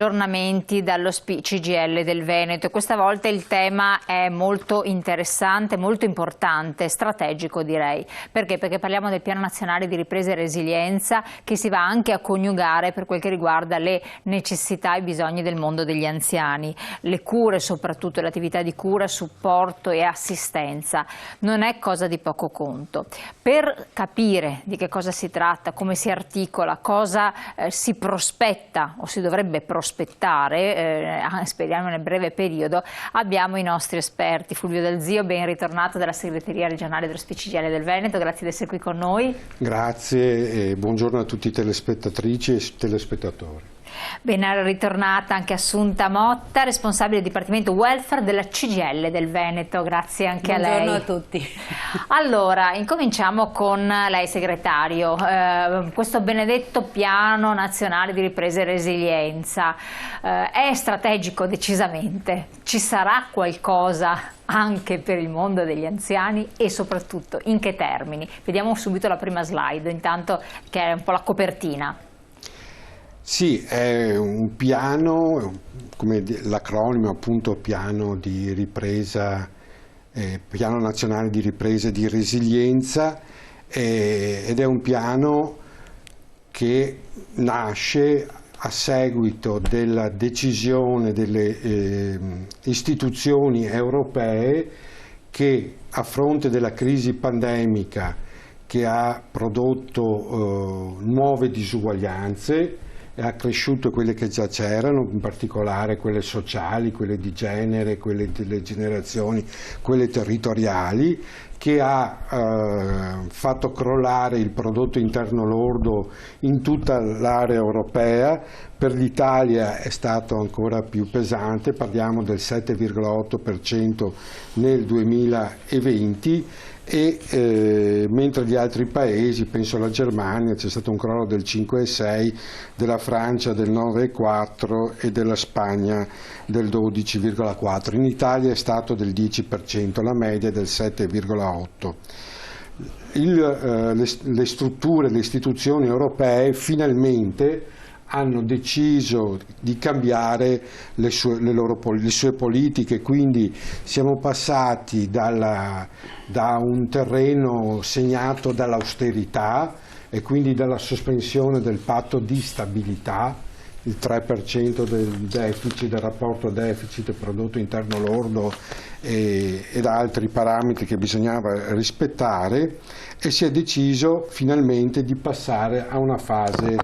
Aggiornamenti dallo CGIL del Veneto. Questa volta il tema è molto interessante, molto importante, strategico direi. Perché? Perché parliamo del Piano Nazionale di Ripresa e Resilienza, che si va anche a coniugare per quel che riguarda le necessità e bisogni del mondo degli anziani, le cure, soprattutto le attività di cura, supporto e assistenza. Non è cosa di poco conto. Per capire di che cosa si tratta, come si articola, cosa si prospetta o si dovrebbe prospettare, speriamo nel breve periodo, abbiamo i nostri esperti. Fulvio Dal Zio, ben ritornato dalla segreteria regionale dello CGIL del Veneto, grazie di essere qui con noi. Grazie e buongiorno a tutti i telespettatrici e telespettatori. Ben ritornata anche Assunta Motta, responsabile del Dipartimento Welfare della CGIL del Veneto, grazie anche a lei. Buongiorno a tutti. Allora, incominciamo con lei segretario, questo benedetto Piano Nazionale di Ripresa e Resilienza è strategico decisamente, ci sarà qualcosa anche per il mondo degli anziani e soprattutto in che termini? Vediamo subito la prima slide, intanto, che è un po' la copertina. Sì, è un piano, come l'acronimo appunto Piano di ripresa, Piano Nazionale di Ripresa e di Resilienza, ed è un piano che nasce a seguito della decisione delle istituzioni europee che, a fronte della crisi pandemica che ha prodotto nuove disuguaglianze, ha accresciuto quelle che già c'erano, in particolare quelle sociali, quelle di genere, quelle delle generazioni, quelle territoriali, che ha fatto crollare il prodotto interno lordo in tutta l'area europea. Per l'Italia è stato ancora più pesante, parliamo del 7,8% nel 2020, e mentre gli altri paesi, penso alla Germania, c'è stato un crollo del 5,6%, della Francia del 9,4% e della Spagna del 12,4%. In Italia è stato del 10%, la media è del 7,8%. Le strutture, le istituzioni europee finalmente hanno deciso di cambiare le sue politiche, quindi siamo passati da un terreno segnato dall'austerità e quindi dalla sospensione del patto di stabilità, il 3% del deficit, del rapporto deficit e prodotto interno lordo ed altri parametri che bisognava rispettare, e si è deciso finalmente di passare a una fase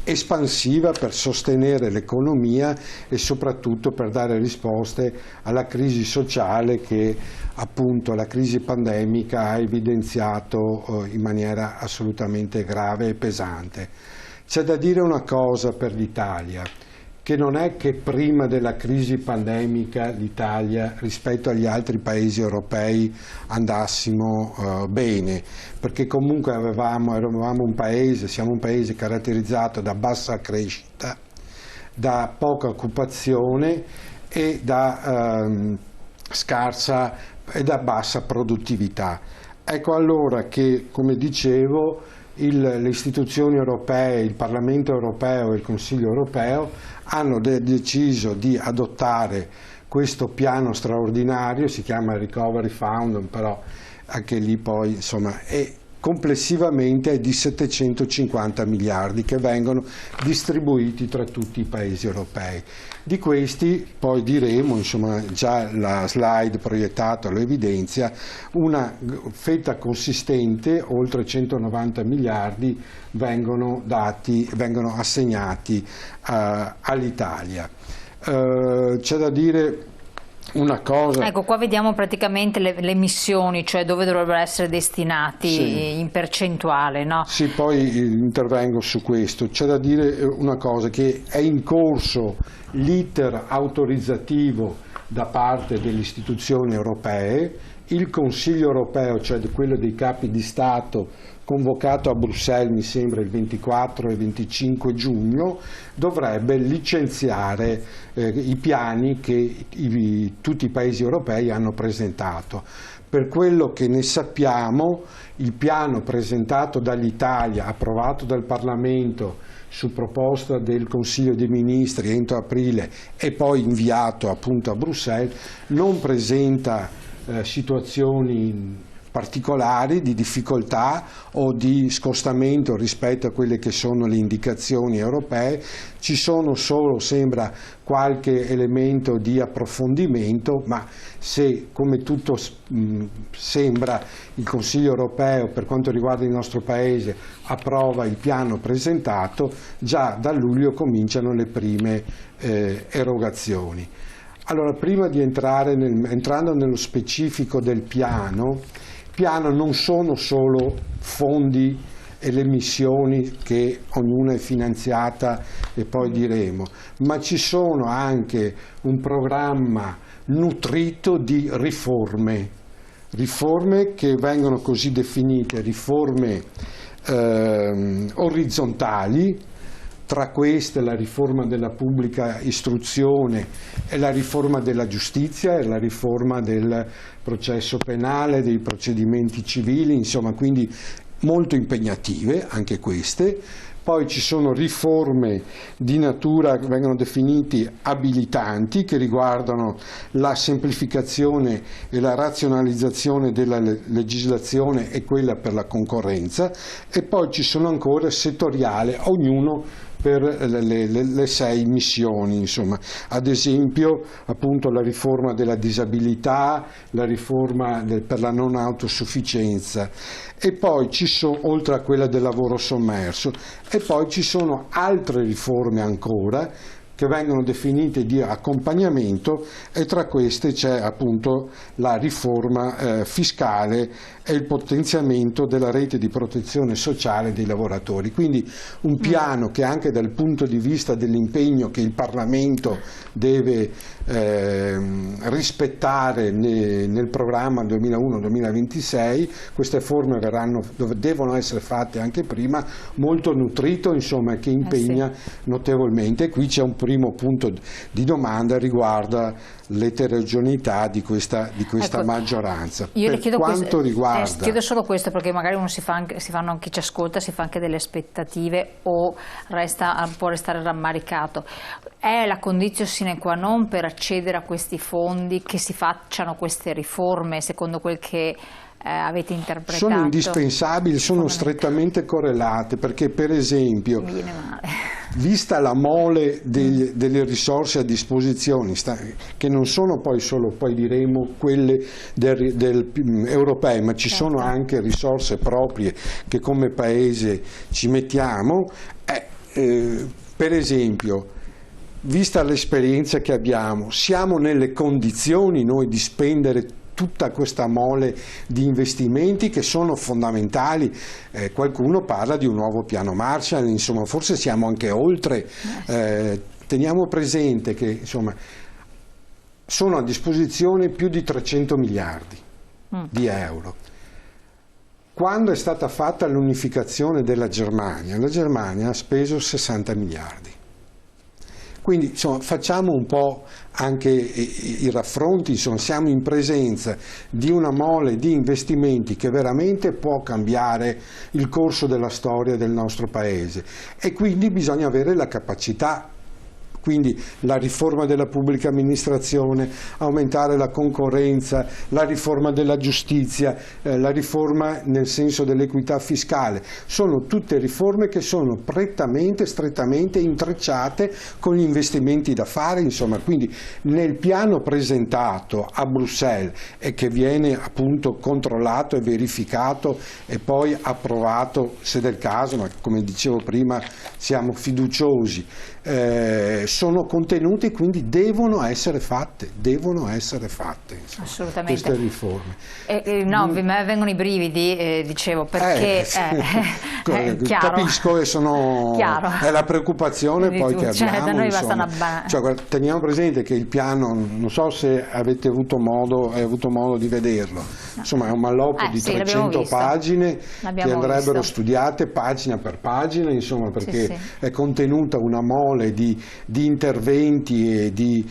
espansiva per sostenere l'economia e soprattutto per dare risposte alla crisi sociale che appunto la crisi pandemica ha evidenziato in maniera assolutamente grave e pesante. C'è da dire una cosa per l'Italia, che non è che prima della crisi pandemica l'Italia rispetto agli altri paesi europei andassimo bene, perché comunque eravamo siamo un paese caratterizzato da bassa crescita, da poca occupazione e da scarsa e da bassa produttività. Ecco allora che, come dicevo, le istituzioni europee, il Parlamento europeo e il Consiglio europeo hanno deciso di adottare questo piano straordinario, si chiama Recovery Fund, però anche lì poi insomma complessivamente è di 750 miliardi che vengono distribuiti tra tutti i paesi europei. Di questi poi diremo, insomma già la slide proiettata lo evidenzia, una fetta consistente, oltre 190 miliardi, vengono assegnati all'Italia. C'è da dire una cosa. Ecco, qua vediamo praticamente le missioni, cioè dove dovrebbero essere destinati, sì, in percentuale, no? Sì, poi intervengo su questo. C'è da dire una cosa, che è in corso l'iter autorizzativo da parte delle istituzioni europee il Consiglio europeo, cioè quello dei capi di Stato, convocato a Bruxelles, mi sembra il 24 e 25 giugno, dovrebbe licenziare i piani che tutti i paesi europei hanno presentato. Per quello che ne sappiamo, il piano presentato dall'Italia, approvato dal Parlamento su proposta del Consiglio dei Ministri entro aprile e poi inviato appunto a Bruxelles, non presenta situazioni particolari di difficoltà o di scostamento rispetto a quelle che sono le indicazioni europee. Ci sono solo, sembra, qualche elemento di approfondimento, ma se, come tutto sembra, il Consiglio europeo per quanto riguarda il nostro Paese approva il piano presentato, già da luglio cominciano le prime erogazioni. Allora, prima di entrando nello specifico del piano non sono solo fondi e le missioni che ognuna è finanziata e poi diremo, ma ci sono anche un programma nutrito di riforme che vengono così definite riforme orizzontali. Tra queste la riforma della pubblica istruzione e la riforma della giustizia e la riforma del processo penale, dei procedimenti civili, insomma, quindi molto impegnative anche queste. Poi ci sono riforme di natura che vengono definiti abilitanti, che riguardano la semplificazione e la razionalizzazione della legislazione e quella per la concorrenza, e poi ci sono ancora settoriali, ognuno per le 6 missioni, insomma. Ad esempio appunto la riforma della disabilità, la riforma per la non autosufficienza, e poi ci sono, oltre a quella del lavoro sommerso, e poi ci sono altre riforme ancora che vengono definite di accompagnamento, e tra queste c'è appunto la riforma fiscale e il potenziamento della rete di protezione sociale dei lavoratori. Quindi un piano che anche dal punto di vista dell'impegno che il Parlamento deve rispettare nel programma 2001-2026, queste riforme devono essere fatte anche prima, molto nutrito, insomma, che impegna notevolmente. Qui c'è un primo punto di domanda riguarda l'eterogeneità di questa ecco, maggioranza. Io le chiedo quanto riguarda chiedo solo questo, perché magari uno chi ci ascolta si fa anche delle aspettative o può restare rammaricato. È la condizione sine qua non per accedere a questi fondi che si facciano queste riforme, secondo quel che avete interpretato? Sono indispensabili, sono strettamente correlate, perché per esempio, vista la mole delle risorse a disposizione, che non sono poi solo, poi diremo, quelle europee, ma ci sono anche risorse proprie che come Paese ci mettiamo, per esempio, vista l'esperienza che abbiamo, siamo nelle condizioni noi di spendere tutta questa mole di investimenti che sono fondamentali. Qualcuno parla di un nuovo piano Marshall, insomma, forse siamo anche oltre. Teniamo presente che, insomma, sono a disposizione più di 300 miliardi di euro. Quando è stata fatta l'unificazione della Germania, la Germania ha speso 60 miliardi. Quindi, insomma, facciamo un po' anche i raffronti, insomma, siamo in presenza di una mole di investimenti che veramente può cambiare il corso della storia del nostro Paese, e quindi bisogna avere la capacità. Quindi la riforma della pubblica amministrazione, aumentare la concorrenza, la riforma della giustizia, la riforma nel senso dell'equità fiscale, sono tutte riforme che sono strettamente intrecciate con gli investimenti da fare, insomma. Quindi nel piano presentato a Bruxelles e che viene appunto controllato e verificato e poi approvato se del caso, ma come dicevo prima siamo fiduciosi, sono contenute e quindi devono essere fatte insomma, assolutamente, queste riforme. No, mi vengono i brividi, dicevo, perché capisco, e è la preoccupazione poi che abbiamo, da noi insomma. Teniamo presente che il piano, non so se avete avuto modo di vederlo, insomma è un malloppo di 300 pagine che andrebbero studiate pagina per pagina, insomma, perché è contenuta una mole di interventi e di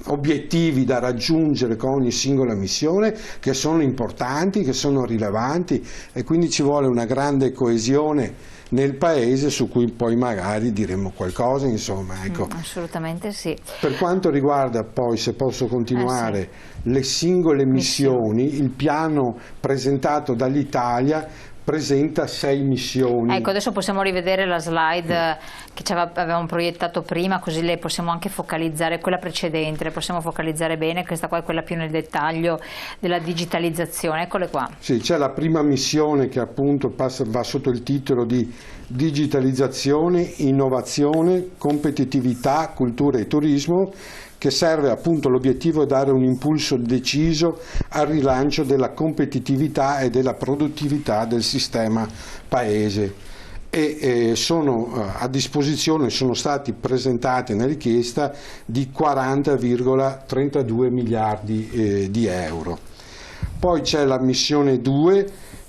obiettivi da raggiungere con ogni singola missione, che sono importanti, che sono rilevanti, e quindi ci vuole una grande coesione nel Paese, su cui poi magari diremo qualcosa, insomma, ecco. Assolutamente sì. Per quanto riguarda poi, se posso continuare, le singole missioni, il piano presentato dall'Italia presenta 6 missioni. Ecco, adesso possiamo rivedere la slide che avevamo proiettato prima, così le possiamo anche focalizzare, quella precedente, le possiamo focalizzare bene, questa qua è quella più nel dettaglio della digitalizzazione, eccole qua. Sì, c'è la prima missione che appunto va sotto il titolo di digitalizzazione, innovazione, competitività, cultura e turismo, che serve appunto, l'obiettivo è dare un impulso deciso al rilancio della competitività e della produttività del sistema Paese, e sono a disposizione, sono stati presentati una richiesta di 40,32 miliardi di euro. Poi c'è la missione 2,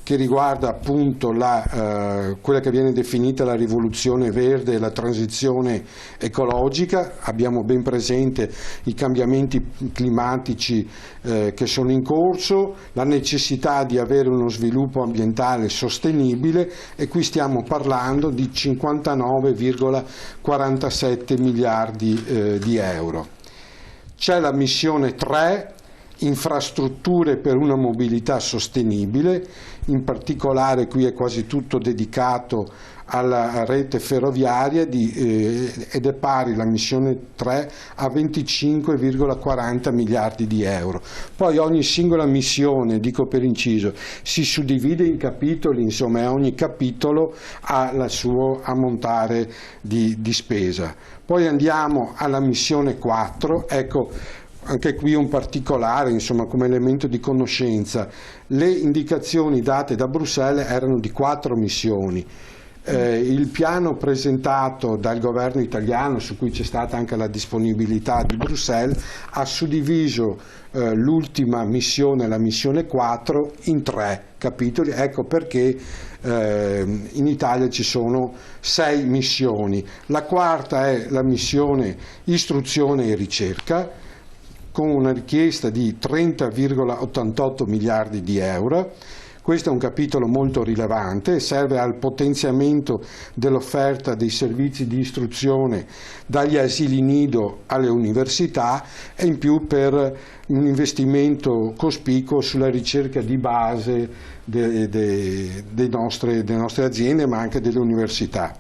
che riguarda appunto quella che viene definita la rivoluzione verde e la transizione ecologica. Abbiamo ben presente i cambiamenti climatici che sono in corso, la necessità di avere uno sviluppo ambientale sostenibile, e qui stiamo parlando di 59,47 miliardi di euro. C'è la missione 3, infrastrutture per una mobilità sostenibile, in particolare qui è quasi tutto dedicato alla rete ferroviaria ed è pari la missione 3 a 25,40 miliardi di euro. Poi ogni singola missione, dico per inciso, si suddivide in capitoli, insomma, e ogni capitolo ha il suo ammontare di spesa. Poi andiamo alla missione 4, ecco, anche qui un particolare, insomma, come elemento di conoscenza. Le indicazioni date da Bruxelles erano di 4 missioni. Il piano presentato dal governo italiano, su cui c'è stata anche la disponibilità di Bruxelles, ha suddiviso l'ultima missione, la missione 4, in 3 capitoli. Ecco perché in Italia ci sono 6 missioni. La quarta è la missione istruzione e ricerca, con una richiesta di 30,88 miliardi di euro. Questo è un capitolo molto rilevante e serve al potenziamento dell'offerta dei servizi di istruzione dagli asili nido alle università, e in più per un investimento cospicuo sulla ricerca di base delle nostre aziende, ma anche delle università.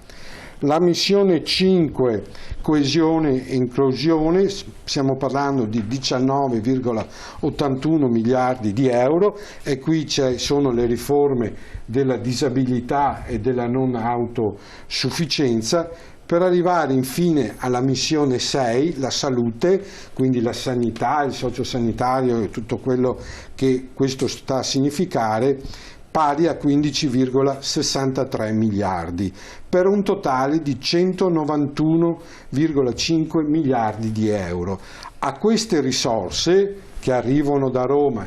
La missione 5, coesione e inclusione, stiamo parlando di 19,81 miliardi di euro, e qui sono le riforme della disabilità e della non autosufficienza, per arrivare infine alla missione 6, la salute, quindi la sanità, il sociosanitario e tutto quello che questo sta a significare, pari a 15,63 miliardi, per un totale di 191,5 miliardi di euro. A queste risorse, che arrivano da Roma,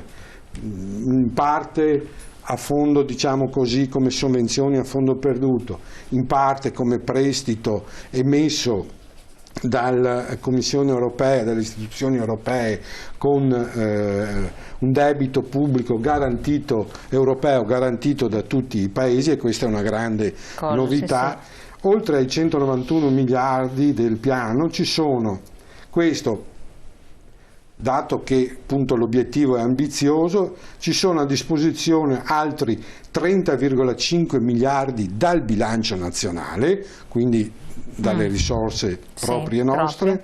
in parte a fondo, diciamo così, come sovvenzioni a fondo perduto, in parte come prestito emesso dalla Commissione europea, dalle istituzioni europee, con un debito pubblico garantito, europeo garantito da tutti i paesi, e questa è una grande novità. Sì. Oltre ai 191 miliardi del piano ci sono, questo dato che appunto l'obiettivo è ambizioso, ci sono a disposizione altri 30,5 miliardi dal bilancio nazionale, quindi dalle risorse proprie nostre,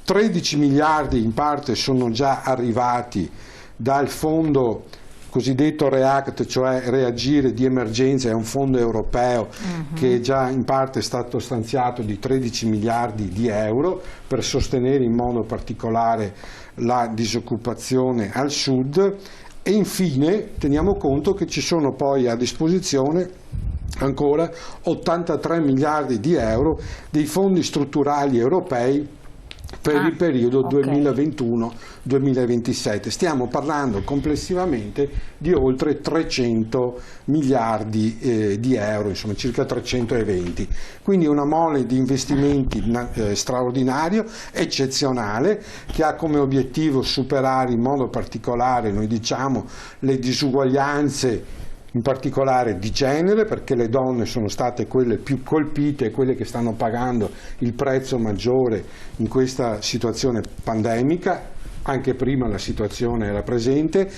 13 miliardi in parte sono già arrivati dal fondo cosiddetto REACT, cioè reagire di emergenza, è un fondo europeo che già in parte è stato stanziato di 13 miliardi di euro per sostenere in modo particolare la disoccupazione al sud. E infine teniamo conto che ci sono poi a disposizione ancora 83 miliardi di euro dei fondi strutturali europei per il periodo 2021-2027. Stiamo parlando complessivamente di oltre 300 miliardi di euro, insomma circa 320. Quindi una mole di investimenti straordinario, eccezionale, che ha come obiettivo superare in modo particolare, noi diciamo, le disuguaglianze in particolare di genere, perché le donne sono state quelle più colpite e quelle che stanno pagando il prezzo maggiore in questa situazione pandemica. Anche prima la situazione era pesante,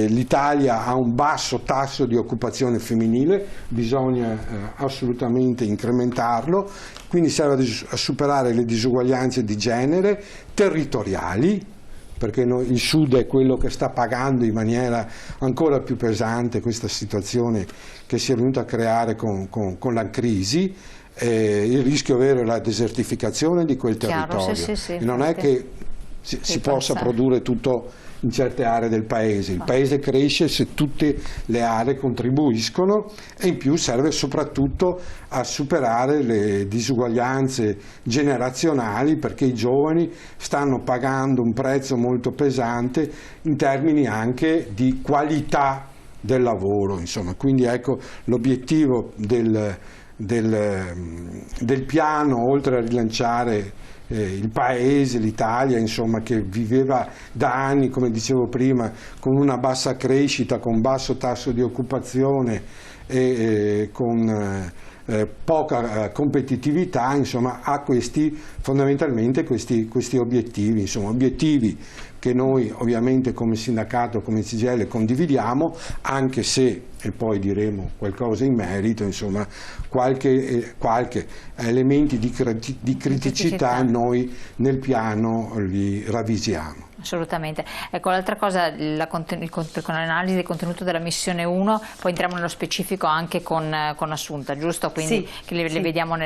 l'Italia ha un basso tasso di occupazione femminile, bisogna assolutamente incrementarlo, quindi serve a superare le disuguaglianze di genere, territoriali, perché il Sud è quello che sta pagando in maniera ancora più pesante questa situazione che si è venuta a creare con la crisi. Il rischio vero è la desertificazione di quel territorio. Sì, e non è che si possa produrre tutto in certe aree del paese. Il paese cresce se tutte le aree contribuiscono, e in più serve soprattutto a superare le disuguaglianze generazionali, perché i giovani stanno pagando un prezzo molto pesante in termini anche di qualità del lavoro, insomma. Quindi ecco l'obiettivo del piano, oltre a rilanciare il paese, l'Italia, insomma, che viveva da anni, come dicevo prima, con una bassa crescita, con basso tasso di occupazione e con poca competitività, insomma, ha fondamentalmente questi obiettivi, insomma, obiettivi che noi ovviamente come sindacato, come CGIL condividiamo, anche se, e poi diremo qualcosa in merito, insomma, qualche elementi di criticità noi nel piano li ravvisiamo. Assolutamente. Ecco, l'altra cosa, con l'analisi del contenuto della missione 1, poi entriamo nello specifico anche con Assunta, giusto? Quindi che le vediamo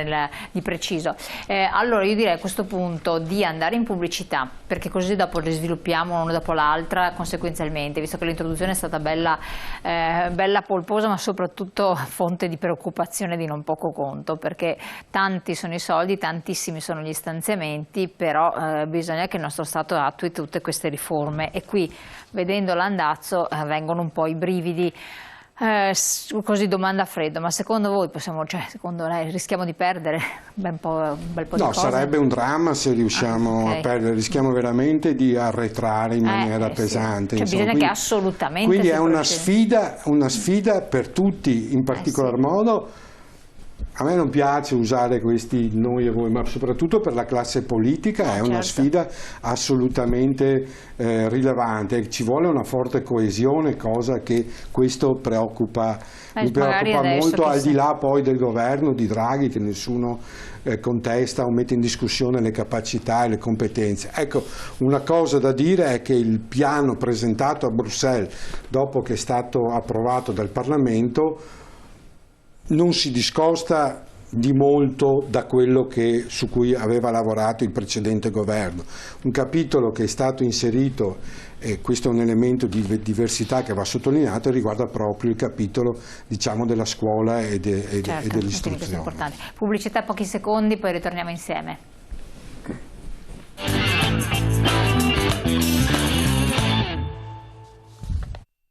di preciso. Allora io direi a questo punto di andare in pubblicità, perché così dopo le sviluppiamo una dopo l'altra conseguenzialmente, visto che l'introduzione è stata bella polposa, ma soprattutto fonte di preoccupazione di non poco conto, perché tanti sono i soldi, tantissimi sono gli stanziamenti, però bisogna che il nostro Stato attui tutte queste riforme, e qui vedendo l'andazzo vengono un po' i brividi. Così domanda a freddo, ma secondo voi secondo lei rischiamo di perdere un bel po' di cose? No, sarebbe un dramma se riusciamo a perdere, rischiamo veramente di arretrare in maniera pesante. Cioè, bisogna che assolutamente. Quindi è una sfida per tutti, in particolar modo. A me non piace usare questi noi e voi, ma soprattutto per la classe politica è una sfida assolutamente rilevante. Ci vuole una forte coesione, cosa che questo mi preoccupa molto, al di là poi del governo di Draghi, che nessuno contesta o mette in discussione le capacità e le competenze. Ecco, una cosa da dire è che il piano presentato a Bruxelles, dopo che è stato approvato dal Parlamento, non si discosta di molto da quello su cui aveva lavorato il precedente governo. Un capitolo che è stato inserito, e questo è un elemento di diversità che va sottolineato, riguarda proprio il capitolo, diciamo, della scuola e dell'istruzione. Pubblicità, pochi secondi, poi ritorniamo insieme.